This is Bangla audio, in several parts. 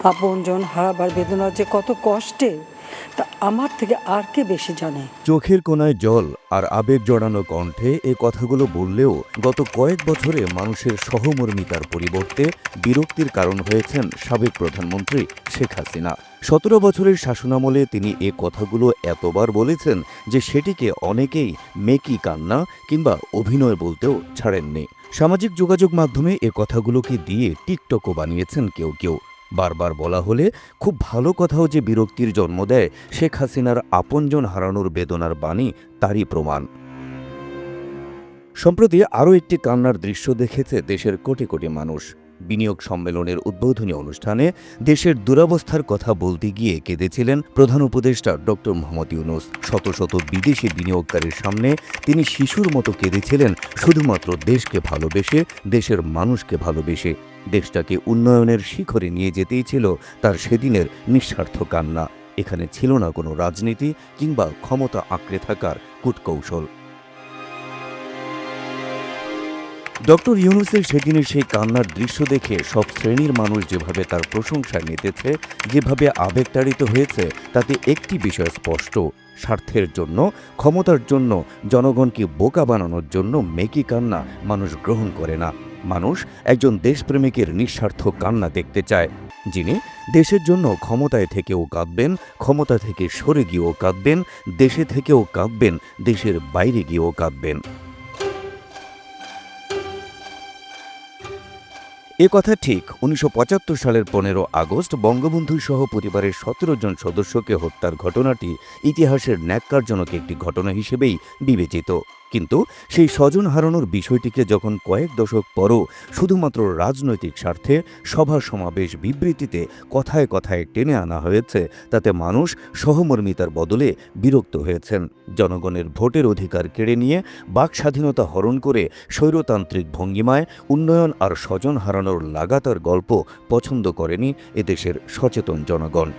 আপনজন হারাবার বেদনা যে কত কষ্টে তা আমার থেকে আর কে বেশি জানে। চোখের কোণায় জল আর আবেগ জড়ানো কণ্ঠে এ কথাগুলো বললেও গত কয়েক বছরে মানুষের সহমর্মিতার পরিবর্তে বিরক্তির কারণ হয়েছেন সাবেক প্রধানমন্ত্রী শেখ হাসিনা। ১৭ বছরের শাসনামলে তিনি এ কথাগুলো এতবার বলেছেন যে সেটিকে অনেকেই মেকি কান্না কিংবা অভিনয় বলতেও ছাড়েননি। সামাজিক যোগাযোগ মাধ্যমে এ কথাগুলোকে দিয়ে টিকটকও বানিয়েছেন কেউ কেউ। বারবার বলা হলে খুব ভালো কথাও যে বিরক্তির জন্ম দেয়, শেখ হাসিনার আপনজন হারানোর বেদনার বাণী তারই প্রমাণ। সম্প্রতি আরও একটি কান্নার দৃশ্য দেখেছে দেশের কোটি কোটি মানুষ। বিনিয়োগ সম্মেলনের উদ্বোধনী অনুষ্ঠানে দেশের দুরবস্থার কথা বলতে গিয়ে কেঁদেছিলেন প্রধান উপদেষ্টা ডক্টর মোহাম্মদ ইউনূস। শত শত বিদেশি বিনিয়োগকারীর সামনে তিনি শিশুর মতো কেঁদেছিলেন শুধুমাত্র দেশকে ভালোবেসে, দেশের মানুষকে ভালোবেসে। দেশটাকে উন্নয়নের শিখরে নিয়ে যেতেই ছিল তার সেদিনের নিঃস্বার্থ কান্না। এখানে ছিল না কোনো রাজনীতি কিংবা ক্ষমতা আঁকড়ে থাকার কূটকৌশল। ডক্টর ইউনূসের সেদিনের সেই কান্নার দৃশ্য দেখে সব শ্রেণীর মানুষ যেভাবে তার প্রশংসায় মেতেছে, যেভাবে আবেগতাড়িত হয়েছে, তাতে একটি বিষয় স্পষ্ট: স্বার্থের জন্য, ক্ষমতার জন্য, জনগণকে বোকা বানানোর জন্য মেকি কান্না মানুষ গ্রহণ করে না। মানুষ একজন দেশপ্রেমিকের নিঃস্বার্থ কান্না দেখতে চায়, যিনি দেশের জন্য ক্ষমতায় থেকেও কাঁদবেন, ক্ষমতা থেকে সরে গিয়েও কাঁদবেন, দেশে থেকেও কাঁদবেন, দেশের বাইরে গিয়েও কাঁদবেন। এ কথা ঠিক ১৯৭৫ সালের ১৫ আগস্ট বঙ্গবন্ধু সহ পরিবারের ১৭ জন সদস্যকে হত্যার ঘটনাটি ইতিহাসের ন্যাক্কারজনক একটি ঘটনা হিসেবেই বিবেচিত। কিন্তু সেই স্বজন হারানোর বিষয়টিকে যখন কয়েক দশক পরও শুধুমাত্র রাজনৈতিক স্বার্থে সভা সমাবেশ বিবৃতিতে কথায় কথায় টেনে আনা হয়েছে, তাতে মানুষ সহমর্মিতার বদলে বিরক্ত হয়েছেন। জনগণের ভোটের অধিকার কেড়ে নিয়ে বাক স্বাধীনতা হরণ করে স্বৈরতান্ত্রিক ভঙ্গিমায় উন্নয়ন আর স্বজন হারানোর লাগাতার গল্প পছন্দ করেনি এদেশের সচেতন জনগণ।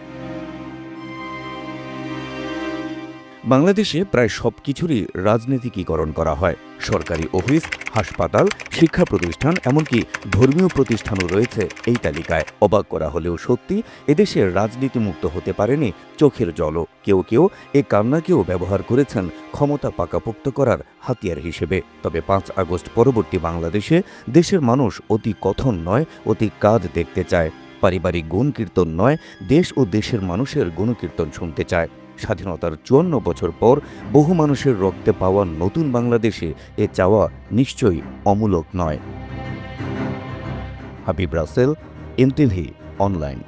বাংলাদেশে প্রায় সব কিছুরই রাজনীতিকীকরণ করা হয়। সরকারি অফিস, হাসপাতাল, শিক্ষা প্রতিষ্ঠান, এমনকি ধর্মীয় প্রতিষ্ঠানও রয়েছে এই তালিকায়। অবাক করা হলেও সত্যি, এদেশের রাজনীতিমুক্ত হতে পারেনি চোখের জলও। কেউ কেউ এ কান্নাকেও ব্যবহার করেছেন ক্ষমতা পাকাপোক্ত করার হাতিয়ার হিসেবে। তবে ৫ আগস্ট পরবর্তী বাংলাদেশে দেশের মানুষ অতি কথন নয়, অতি কাজ দেখতে চায়। পারিবারিক গুণকীর্তন নয়, দেশ ও দেশের মানুষের গুণকীর্তন শুনতে চায়। স্বাধীনতার ৫৪ বছর পর বহু মানুষের রক্তে পাওয়া নতুন বাংলাদেশে এ চাওয়া নিশ্চয়ই অমূলক নয়। Habib Rasel, NTV online.